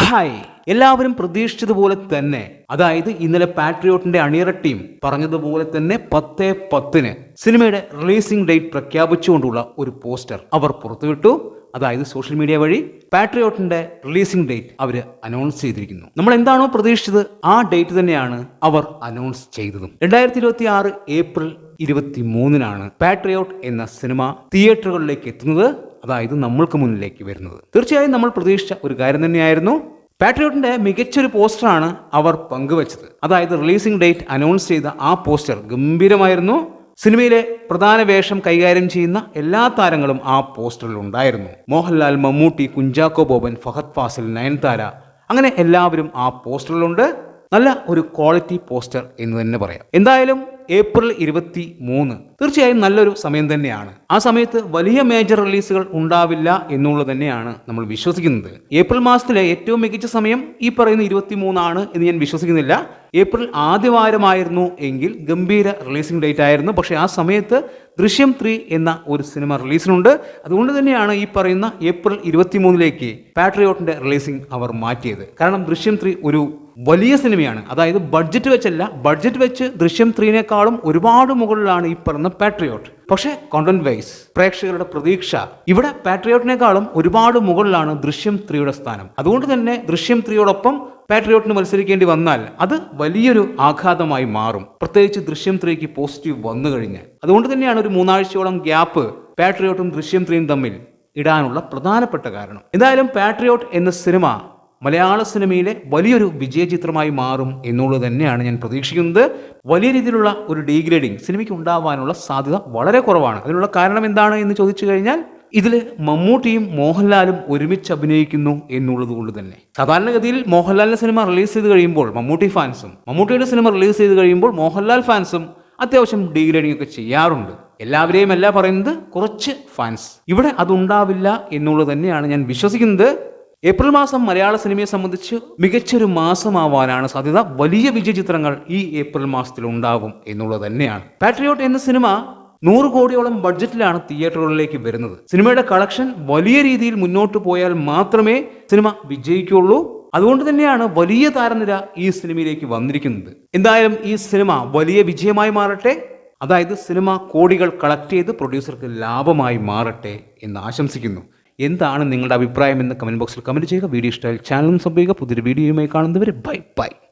Hi, എല്ലാവരും പ്രതീക്ഷിച്ചതുപോലെ തന്നെ, അതായത് ഇന്നലെ പാട്രിയോട്ടിന്റെ അണിയറ ടീം പറഞ്ഞതുപോലെ തന്നെ 10/10 സിനിമയുടെ റിലീസിംഗ് ഡേറ്റ് പ്രഖ്യാപിച്ചുകൊണ്ടുള്ള ഒരു പോസ്റ്റർ അവർ പുറത്തുവിട്ടു. അതായത് സോഷ്യൽ മീഡിയ വഴി പാട്രിയോട്ടിന്റെ റിലീസിംഗ് ഡേറ്റ് അവർ അനൗൺസ് ചെയ്തിരിക്കുന്നു. നമ്മൾ എന്താണോ പ്രതീക്ഷിച്ചത് ആ ഡേറ്റ് തന്നെയാണ് അവർ അനൗൺസ് ചെയ്തതും. 2026 ഏപ്രിൽ 23 പാട്രിയോട്ട് എന്ന സിനിമ തിയേറ്ററുകളിലേക്ക് എത്തുന്നത്, അതായത് നമ്മൾക്ക് മുന്നിലേക്ക് വരുന്നത്. തീർച്ചയായും നമ്മൾ പ്രതീക്ഷിച്ച ഒരു കാര്യം തന്നെയായിരുന്നു. പാട്രിയോട്ടിന്റെ മികച്ചൊരു പോസ്റ്ററാണ് അവർ പങ്കുവച്ചത്. അതായത് റിലീസിംഗ് ഡേറ്റ് അനൗൺസ് ചെയ്ത ആ പോസ്റ്റർ ഗംഭീരമായിരുന്നു. സിനിമയിലെ പ്രധാന വേഷം കൈകാര്യം ചെയ്യുന്ന എല്ലാ താരങ്ങളും ആ പോസ്റ്ററിൽ ഉണ്ടായിരുന്നു. മോഹൻലാൽ, മമ്മൂട്ടി, കുഞ്ചാക്കോ ബോബൻ, ഫഹദ് ഫാസിൽ, നയൻതാര, അങ്ങനെ എല്ലാവരും ആ പോസ്റ്ററിലുണ്ട്. നല്ല ഒരു ക്വാളിറ്റി പോസ്റ്റർ എന്ന് തന്നെ പറയാം. എന്തായാലും ഏപ്രിൽ 23 തീർച്ചയായും നല്ലൊരു സമയം തന്നെയാണ്. ആ സമയത്ത് വലിയ മേജർ റിലീസുകൾ ഉണ്ടാവില്ല എന്നുള്ളത് തന്നെയാണ് നമ്മൾ വിശ്വസിക്കുന്നത്. ഏപ്രിൽ മാസത്തിലെ ഏറ്റവും മികച്ച സമയം ഈ പറയുന്ന 23 എന്ന് ഞാൻ വിശ്വസിക്കുന്നില്ല. ഏപ്രിൽ ആദ്യവാരമായിരുന്നു എങ്കിൽ ഗംഭീര റിലീസിംഗ് ഡേറ്റ് ആയിരുന്നു. പക്ഷേ ആ സമയത്ത് ദൃശ്യം 3 എന്ന ഒരു സിനിമ റിലീസിനുണ്ട്. അതുകൊണ്ട് തന്നെയാണ് ഈ പറയുന്ന ഏപ്രിൽ 23 പാട്രിയോട്ടിന്റെ റിലീസിംഗ് അവർ മാറ്റിയത്. കാരണം ദൃശ്യം 3 ഒരു വലിയ സിനിമയാണ്. അതായത് ബഡ്ജറ്റ് വെച്ചല്ല, ബഡ്ജറ്റ് വെച്ച് ദൃശ്യം 3-നേക്കാളും ഒരുപാട് മുകളിലാണ് ഈ പറയുന്ന പാട്രിയോട്ട്. പക്ഷേ കോണ്ടന്റ് വൈസ് പ്രേക്ഷകരുടെ പ്രതീക്ഷ ഇവിടെ പാട്രിയോട്ടിനേക്കാളും ഒരുപാട് മുകളിലാണ് ദൃശ്യം 3യുടെ സ്ഥാനം. അതുകൊണ്ട് തന്നെ ദൃശ്യം 3യോടൊപ്പം പാട്രിയോട്ടിന് മത്സരിക്കേണ്ടി വന്നാൽ അത് വലിയൊരു ആഘാതമായി മാറും, പ്രത്യേകിച്ച് ദൃശ്യം 3ക്ക് പോസിറ്റീവ് വന്നു കഴിഞ്ഞാൽ. അതുകൊണ്ട് തന്നെയാണ് ഒരു 3 ആഴ്ചയോളം ഗ്യാപ്പ് പാട്രിയോട്ടും ദൃശ്യം 3യും തമ്മിൽ ഇടാനുള്ള പ്രധാനപ്പെട്ട കാരണം. എന്തായാലും പാട്രിയോട്ട് എന്ന സിനിമ മലയാള സിനിമയിലെ വലിയൊരു വിജയചിത്രമായി മാറും എന്നുള്ളത് തന്നെയാണ് ഞാൻ പ്രതീക്ഷിക്കുന്നത്. വലിയ രീതിയിലുള്ള ഒരു ഡീഗ്രേഡിംഗ് സിനിമയ്ക്ക് ഉണ്ടാവാനുള്ള സാധ്യത വളരെ കുറവാണ്. അതിനുള്ള കാരണം എന്താണ് എന്ന് ചോദിച്ചു കഴിഞ്ഞാൽ, ഇതിൽ മമ്മൂട്ടിയും മോഹൻലാലും ഒരുമിച്ച് അഭിനയിക്കുന്നു എന്നുള്ളത് കൊണ്ട് തന്നെ. സാധാരണഗതിയിൽ മോഹൻലാലിന്റെ സിനിമ റിലീസ് ചെയ്ത് കഴിയുമ്പോൾ മമ്മൂട്ടി ഫാൻസും, മമ്മൂട്ടിയുടെ സിനിമ റിലീസ് ചെയ്ത് കഴിയുമ്പോൾ മോഹൻലാൽ ഫാൻസും അത്യാവശ്യം ഡീഗ്രേഡിംഗ് ഒക്കെ ചെയ്യാറുണ്ട്. എല്ലാവരെയും അല്ല പറയുന്നത്, കുറച്ച് ഫാൻസ്. ഇവിടെ അതുണ്ടാവില്ല എന്നുള്ളത് തന്നെയാണ് ഞാൻ വിശ്വസിക്കുന്നത്. ഏപ്രിൽ മാസം മലയാള സിനിമയെ സംബന്ധിച്ച് മികച്ചൊരു മാസമാവാനാണ് സാധ്യത. വലിയ വിജയ ചിത്രങ്ങൾ ഈ ഏപ്രിൽ മാസത്തിൽ ഉണ്ടാകും എന്നുള്ളത് തന്നെയാണ്. പാട്രിയോട്ട് എന്ന സിനിമ 100 കോടിയോളം ബഡ്ജറ്റിലാണ് തിയേറ്ററുകളിലേക്ക് വരുന്നത്. സിനിമയുടെ കളക്ഷൻ വലിയ രീതിയിൽ മുന്നോട്ട് പോയാൽ മാത്രമേ സിനിമ വിജയിക്കുള്ളൂ. അതുകൊണ്ട് തന്നെയാണ് വലിയ താരനിര ഈ സിനിമയിലേക്ക് വന്നിരിക്കുന്നത്. എന്തായാലും ഈ സിനിമ വലിയ വിജയമായി മാറട്ടെ. അതായത് സിനിമ കോടികൾ കളക്ട് ചെയ്ത് പ്രൊഡ്യൂസർക്ക് ലാഭമായി മാറട്ടെ എന്ന് ആശംസിക്കുന്നു. എന്താണ് നിങ്ങളുടെ അഭിപ്രായം എന്ന് കമന്റ് ബോക്സിൽ കമന്റ് ചെയ്യുക. വീഡിയോ ഇഷ്ടമായാൽ ചാനലും സബ്സ്ക്രൈബ് ചെയ്യുക. പുതിയൊരു വീഡിയോയുമായി കാണുന്നവരെ ബൈ ബൈ.